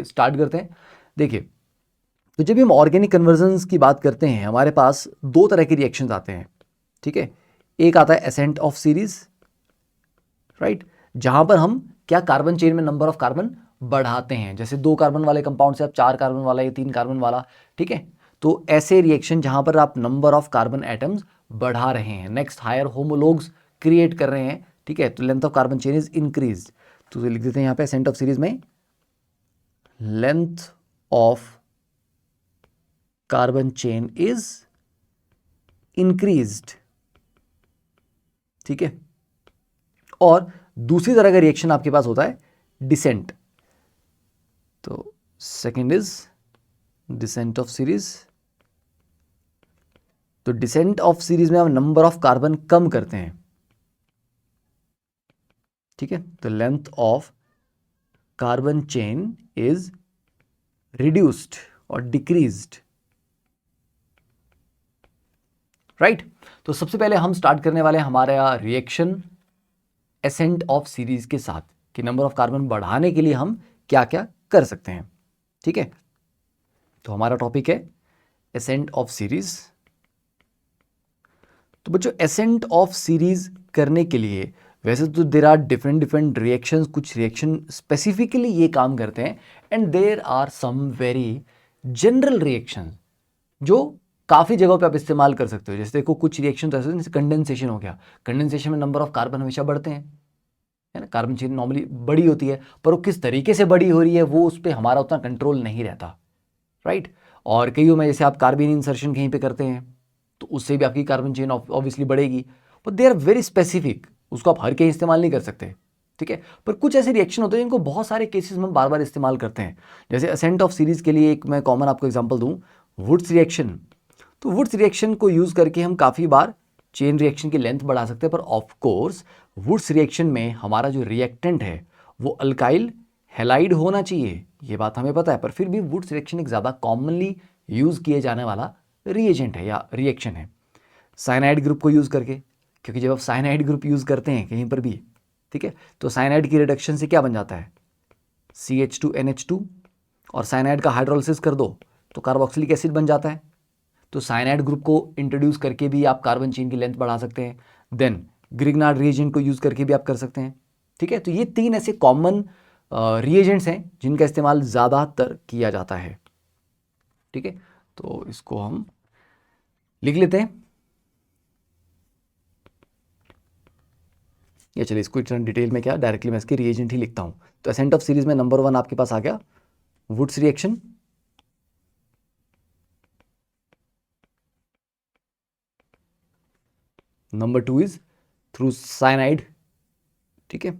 Start करते हैं। देखिए, तो जब हम ऑर्गेनिक कन्वर्जन्स की बात करते हैं, हमारे पास दो तरह के रिएक्शंस आते हैं, ठीक है। एक आता है एसेंट ऑफ सीरीज, राइट, जहां पर हम क्या कार्बन चेन में नंबर ऑफ कार्बन बढ़ाते हैं, जैसे 2 कार्बन वाले कंपाउंड से आप 4 कार्बन वाला या 3 कार्बन वाला, ठीक है। तो ऐसे रिएक्शन जहां पर आप नंबर ऑफ कार्बन एटम्स बढ़ा रहे हैं, नेक्स्ट हायर होमोलोग्स क्रिएट कर रहे हैं, ठीक है, तो length of carbon chain is increase. तो लिख देते हैं यहाँ पे एसेंट ऑफ सीरीज में length of carbon chain is increased, ठीक है। और दूसरी तरह का रिएक्शन आपके पास होता है डिसेंट। तो second is descent of series. तो डिसेंट ऑफ सीरीज में हम नंबर ऑफ कार्बन कम करते हैं, ठीक है। तो length of carbon chain is reduced और डिक्रीज्ड, राइट। तो सबसे पहले हम स्टार्ट करने वाले हैं हमारा रिएक्शन एसेंट ऑफ सीरीज के साथ कि नंबर ऑफ कार्बन बढ़ाने के लिए हम क्या क्या कर सकते हैं, ठीक है। तो हमारा टॉपिक है एसेंट ऑफ सीरीज। तो बच्चों, एसेंट ऑफ सीरीज करने के लिए वैसे तो देर आर डिफरेंट रिएक्शंस, कुछ रिएक्शन स्पेसिफिकली ये काम करते हैं, and there are some very general reaction जो काफ़ी जगहों पे आप इस्तेमाल कर सकते हो। जैसे देखो, कुछ रिएक्शन तो ऐसे जैसे कंडेंसेशन हो गया, कंडेंसेशन में नंबर ऑफ कार्बन हमेशा बढ़ते हैं, है ना, कार्बन चेन नॉर्मली बड़ी होती है, पर वो किस तरीके से बड़ी हो रही है वो उस पर हमारा उतना कंट्रोल नहीं रहता, राइट। और कईयों में जैसे आप कार्बन इंसर्शन कहीं पे करते हैं तो उससे भी आपकी कार्बन चेन ऑब्वियसली बढ़ेगी, but they are very specific, उसको आप हर कहीं इस्तेमाल नहीं कर सकते, ठीक है। पर कुछ ऐसे रिएक्शन होते हैं जिनको बहुत सारे केसेस में बार बार इस्तेमाल करते हैं। जैसे असेंट ऑफ सीरीज के लिए एक मैं कॉमन आपको एग्जांपल दूं, वुड्स रिएक्शन। तो वुड्स रिएक्शन को यूज करके हम काफ़ी बार चेन रिएक्शन की लेंथ बढ़ा सकते हैं, पर ऑफ कोर्स वुड्स रिएक्शन में हमारा जो रिएक्टेंट है वो अल्काइल हैलाइड होना चाहिए, ये बात हमें पता है, पर फिर भी वुड्स रिएक्शन एक ज़्यादा कॉमनली यूज़ किए जाने वाला रिएजेंट है या रिएक्शन है साइनाइड ग्रुप को यूज़ करके। क्योंकि जब आप साइनाइड ग्रुप यूज़ करते हैं कहीं पर भी, ठीक है, तो साइनाइड की रिडक्शन से क्या बन जाता है CH2NH2, और साइनाइड का हाइड्रोलिसिस कर दो तो कार्बोक्सिलिक एसिड बन जाता है। तो साइनाइड ग्रुप को इंट्रोड्यूस करके भी आप कार्बन चेन की लेंथ बढ़ा सकते हैं। देन ग्रिग्नार्ड रिएजेंट को यूज़ करके भी आप कर सकते हैं, ठीक है। तो ये 3 ऐसे कॉमन रिएजेंट्स हैं जिनका इस्तेमाल ज़्यादातर किया जाता है, ठीक है। तो इसको हम लिख लेते हैं, या चलिए इसको इतना डिटेल में क्या डायरेक्टली मैं इसके रिएजेंट ही लिखता हूँ। तो एसेंट ऑफ सीरीज में नंबर 1 आपके पास आ गया Wurtz reaction, number 2 is through cyanide, ठीक है।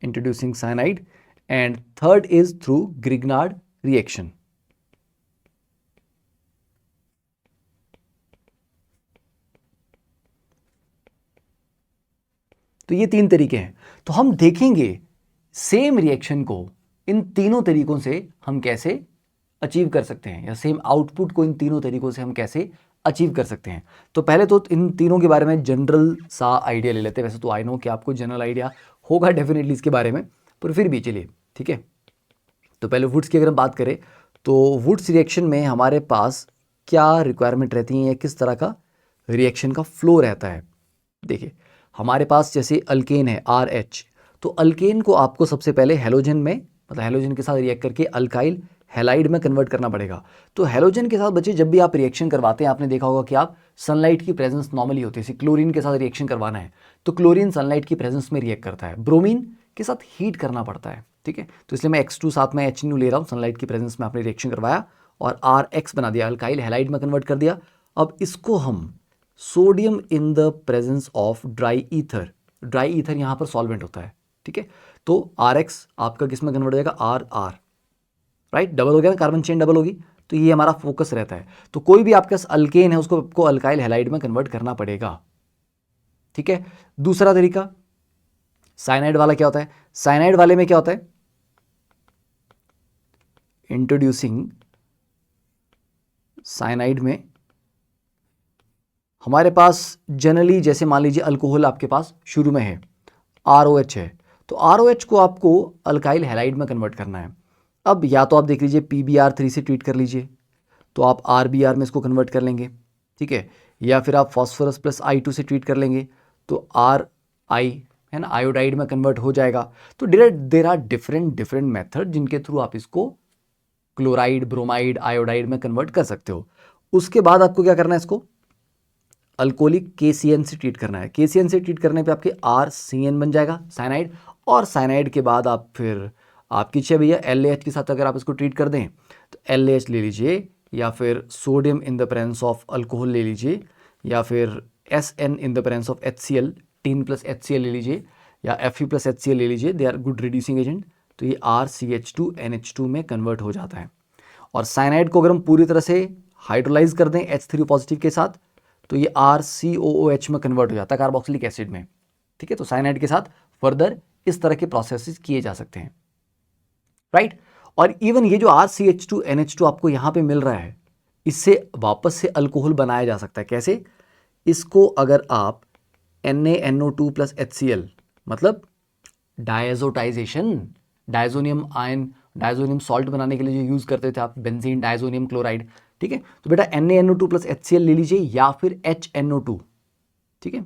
Introducing cyanide, and third is through Grignard reaction. तो ये 3 तरीके हैं। तो हम देखेंगे सेम रिएक्शन को इन तीनों तरीकों से हम कैसे अचीव कर सकते हैं, या सेम आउटपुट को इन तीनों तरीकों से हम कैसे अचीव कर सकते हैं। तो पहले तो इन तीनों के बारे में जनरल सा आइडिया ले लेते हैं। वैसे तो आई नो कि आपको जनरल आइडिया होगा डेफिनेटली इसके बारे में, पर फिर भी चलिए, ठीक है। तो पहले वुड्स की अगर हम बात करें तो वुड्स रिएक्शन में हमारे पास क्या रिक्वायरमेंट रहती है या किस तरह का रिएक्शन का फ्लो रहता है। देखिए, हमारे पास जैसे अल्केन है RH, तो अल्केन को आपको सबसे पहले हेलोजन में, मतलब हेलोजन के साथ रिएक्ट करके अल्काइल हैलाइड में कन्वर्ट करना पड़ेगा। तो हेलोजन के साथ बच्चे जब भी आप रिएक्शन करवाते हैं, आपने देखा होगा कि आप सनलाइट की प्रेजेंस नॉर्मली होती है, जैसे क्लोरीन के साथ रिएक्शन करवाना है तो क्लोरीन सनलाइट की प्रेजेंस में रिएक्ट करता है, ब्रोमीन के साथ हीट करना पड़ता है, ठीक है। तो इसलिए मैं X2 साथ में HNO ले रहा हूँ, सनलाइट की प्रेजेंस में आपने रिएक्शन करवाया और RX बना दिया, अल्काइल हैलाइड में कन्वर्ट कर दिया। अब इसको हम sodium in the presence of dry ether, dry ether यहाँ पर सॉल्वेंट होता है, ठीक है। तो RX आपका किस में कन्वर्ट हो जाएगा, RR, राइट, डबल हो गया ना, कार्बन चेन डबल होगी। तो ये हमारा फोकस रहता है। तो कोई भी आपके पास अल्केन है उसको आपको अल्काइल हैलाइड में कन्वर्ट करना पड़ेगा, ठीक है। दूसरा तरीका साइनाइड वाला क्या होता है, साइनाइड वाले में क्या होता है, इंट्रोड्यूसिंग साइनाइड में हमारे पास जनरली जैसे मान लीजिए अल्कोहल आपके पास शुरू में है, ROH है, तो ROH को आपको अल्काइल हैलाइड में कन्वर्ट करना है। अब या तो आप देख लीजिए PBr3 से ट्रीट कर लीजिए, तो आप RBr में इसको कन्वर्ट कर लेंगे, ठीक है, या फिर आप फॉस्फोरस प्लस I2 से ट्रीट कर लेंगे तो RI है ना, आयोडाइड में कन्वर्ट हो जाएगा। तो देर आर डिफरेंट मेथड जिनके थ्रू आप इसको क्लोराइड, ब्रोमाइड, आयोडाइड में कन्वर्ट कर सकते हो। उसके बाद आपको क्या करना है, इसको अल्कोहलिक KCN से ट्रीट करना है। KCN से ट्रीट करने पे आपके RCN बन जाएगा साइनाइड, और साइनाइड के बाद आप फिर आपकी इच्छा भैया LAH के साथ अगर आप इसको ट्रीट कर दें तो LAH ले लीजिए, या फिर sodium in the presence of alcohol ले लीजिए, या फिर SN in the presence of HCl, tin plus HCl ले लीजिए, या Fe प्लस HCl ले लीजिए, they are good reducing agent. तो ये RCH2NH2 में कन्वर्ट हो जाता है। और साइनाइड को अगर हम पूरी तरह से हाइड्रोलाइज कर दें H3 पॉजिटिव के साथ तो ये RCOOH में कन्वर्ट हो जाता है, कार्बोक्सिलिक एसिड में, ठीक है। तो साइनाइड के साथ फर्दर इस तरह के प्रोसेसेस किए जा सकते हैं, राइट। और इवन ये जो RCH2NH2 आपको यहाँ पे मिल रहा है, इससे वापस से अल्कोहल बनाया जा सकता है। कैसे? इसको अगर आप NaNO2 प्लस HCl, मतलब डायजोटाइजेशन, डायजोनियम आयन, डायजोनियम सॉल्ट बनाने के लिए जो यूज करते थे आप, बेंजीन डायजोनियम क्लोराइड, ठीक है। तो बेटा NaNO2 प्लस HCl ले लीजिए, या फिर HNO2, ठीक है,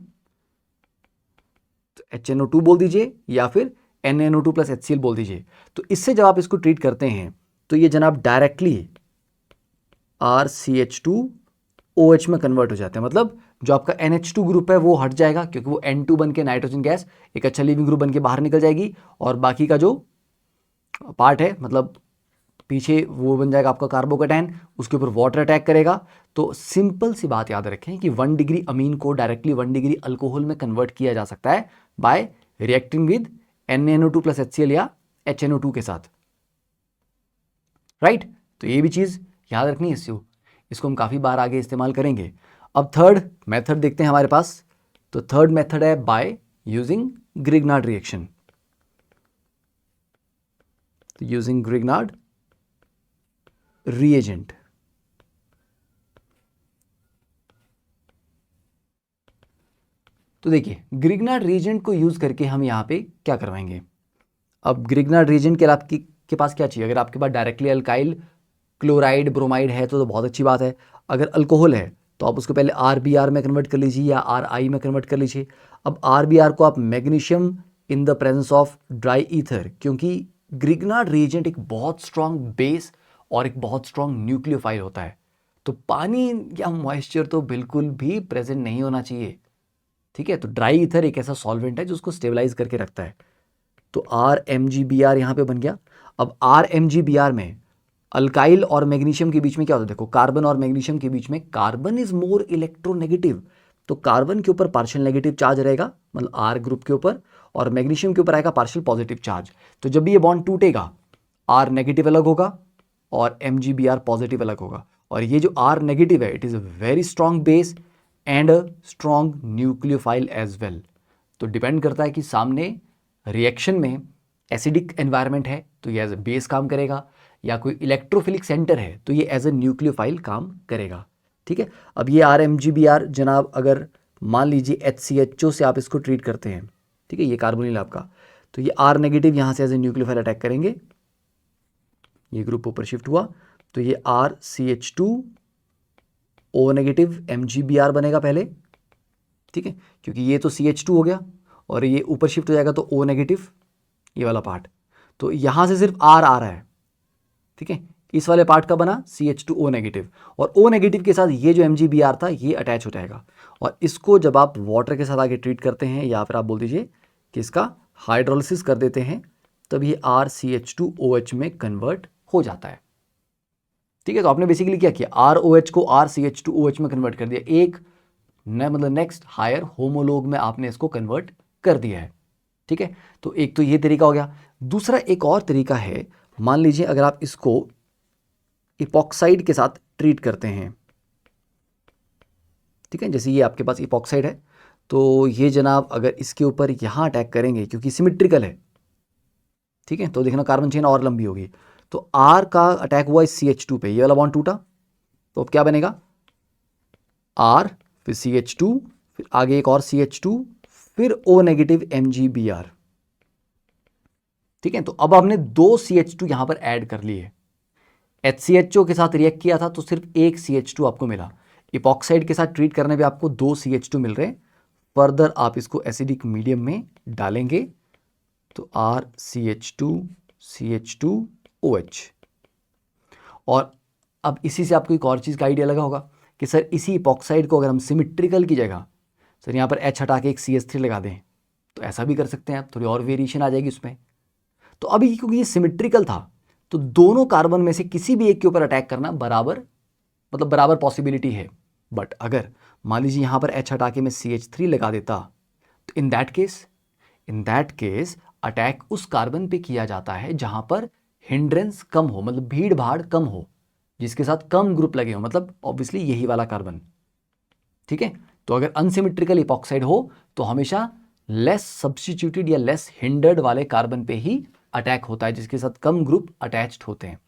तो HNO2 बोल दीजिए, या फिर NaNO2 प्लस HCl बोल दीजिए। तो इससे जब आप इसको ट्रीट करते हैं तो ये जनाब डायरेक्टली RCH2OH में कन्वर्ट हो जाते हैं। मतलब जो आपका NH2 ग्रुप है वो हट जाएगा, क्योंकि वो N2 बन के नाइट्रोजन गैस एक अच्छा लिविंग ग्रुप बन के बाहर निकल जाएगी, और बाकी का जो पार्ट है, मतलब पीछे, वो बन जाएगा आपका कार्बोकेटाइन, उसके ऊपर वाटर अटैक करेगा। तो सिंपल सी बात याद रखें कि 1 डिग्री अमीन को डायरेक्टली 1 डिग्री अल्कोहल में कन्वर्ट किया जा सकता है bye reacting with NaNO2 plus HCl या HNO2 के साथ, राइट। तो ये भी चीज़ याद रखनी है, इसको हम काफ़ी बार आगे इस्तेमाल करेंगे। अब थर्ड मेथड देखते हैं हमारे पास। तो थर्ड मेथड है बाय यूजिंग ग्रिग्नार्ड रिएक्शन। तो यूजिंग ग्रिग्नार्ड रिएजेंट, तो देखिए ग्रिग्नार्ड रिएजेंट को यूज करके हम यहाँ पे क्या करवाएंगे। अब ग्रिग्नार्ड रिएजेंट के पास क्या चाहिए? अगर आपके पास डायरेक्टली अल्काइल क्लोराइड ब्रोमाइड है तो बहुत अच्छी बात है। अगर अल्कोहल है तो आप उसको पहले RBr में कन्वर्ट कर लीजिए या RI में कन्वर्ट कर लीजिए। अब RBr को आप magnesium in the presence of dry ether, क्योंकि ग्रिग्नार्ड रिएजेंट एक बहुत स्ट्रॉन्ग बेस और एक बहुत स्ट्रॉन्ग न्यूक्लियोफाइल होता है, तो पानी या मॉइस्चर तो बिल्कुल भी प्रेजेंट नहीं होना चाहिए, ठीक है। तो ड्राई ईथर एक ऐसा सॉल्वेंट है जो उसको स्टेबलाइज करके रखता है। तो RMgBr यहाँ पे बन गया। अब RMgBr में अल्काइल और मैग्नीशियम के बीच में क्या होता है? देखो, कार्बन और मैग्नीशियम के बीच में कार्बन इज मोर इलेक्ट्रोनेगेटिव, तो कार्बन के ऊपर पार्शियल नेगेटिव चार्ज रहेगा, मतलब R ग्रुप के ऊपर, और मैग्नीशियम के ऊपर आएगा पार्शियल पॉजिटिव चार्ज। तो जब भी ये बॉन्ड टूटेगा R नेगेटिव अलग होगा और MgBr पॉजिटिव अलग होगा। और ये जो R नेगेटिव है, it is a very strong base and a strong nucleophile as well. तो डिपेंड करता है कि सामने रिएक्शन में एसिडिक एनवायरनमेंट है तो ये एज अ बेस काम करेगा, या कोई इलेक्ट्रोफिलिक सेंटर है तो ये एज अ न्यूक्लियोफाइल काम करेगा, ठीक है। अब ये RMgBr जनाब, अगर मान लीजिए HCHO से आप इसको ट्रीट करते हैं, ठीक है, ये कार्बोनिल आपका, तो ये R नेगेटिव यहाँ से एज ए न्यूक्लियोफाइल अटैक करेंगे, ये ग्रुप ऊपर शिफ्ट हुआ, तो ये RCH2O नेगेटिव MgBr बनेगा पहले, ठीक है, क्योंकि ये तो CH2 हो गया और ये ऊपर शिफ्ट हो जाएगा तो O नेगेटिव, ये वाला पार्ट, तो यहाँ से सिर्फ R आ रहा है, ठीक है। इस वाले पार्ट का बना CH2O नेगेटिव, और O नेगेटिव के साथ ये जो MgBr था ये अटैच हो जाएगा, और इसको जब आप वाटर के साथ आगे ट्रीट करते हैं, या फिर आप बोल दीजिए कि इसका हाइड्रोलिसिस कर देते हैं, तब ये RCH2OH में कन्वर्ट हो जाता है, ठीक है। तो आपने बेसिकली क्या किया? ROH को RCH2OH में कन्वर्ट कर दिया, एक मतलब नेक्स्ट हायर होमोलोग में आपने इसको कन्वर्ट कर दिया है, ठीक है। तो एक तो ये तरीका हो गया। दूसरा एक और तरीका है, मान लीजिए अगर आप इसको इपॉक्साइड के साथ ट्रीट करते हैं, ठीक है, जैसे ये आपके पास इपॉक्साइड है, तो ये जनाब अगर इसके ऊपर यहाँ अटैक करेंगे, क्योंकि सिमेट्रिकल है, ठीक है, तो देखना कार्बन चेन और लंबी होगी। तो R का अटैक हुआ इस CH2 पे, ये वाला बॉन्ड टूटा, तो अब क्या बनेगा? R फिर CH2, फिर आगे एक और CH2, फिर O नेगेटिव MgBr। ठीक है, तो अब हमने 2 CH2 यहां पर ऐड कर लिए। HCHO के साथ रिएक्ट किया था तो सिर्फ एक CH2 आपको मिला। इपॉक्साइड के साथ ट्रीट करने पे आपको 2 CH2 मिल रहे हैं। फर्दर आप इसको एसिडिक मीडियम में डालेंगे तो RCH2 CH2OH। और अब इसी से आपको एक और चीज़ का आइडिया लगा होगा कि सर इसी इपॉक्साइड को अगर हम सिमिट्रिकल की जगह सर यहाँ पर H हटा के एक CH3 लगा दें तो ऐसा भी कर सकते हैं आप, थोड़ी और वेरिएशन आ जाएगी उसमें। तो अभी क्योंकि ये सिमिट्रिकल था तो दोनों कार्बन में से किसी भी एक के ऊपर अटैक करना बराबर, मतलब बराबर पॉसिबिलिटी है। बट अगर मान लीजिए यहाँ पर H हटा के मैं CH3 लगा देता तो इन दैट केस अटैक उस कार्बन पे किया जाता है जहां पर हिंड्रेंस कम हो, मतलब भीड़ भाड़ कम हो, जिसके साथ कम ग्रुप लगे हो, मतलब ऑब्वियसली यही वाला कार्बन। ठीक है, तो अगर अनसिमेट्रिकल इपॉक्साइड हो तो हमेशा लेस सब्स्टिट्यूटेड या लेस हिंडर्ड वाले कार्बन पे ही अटैक होता है, जिसके साथ कम ग्रुप अटैच्ड होते हैं।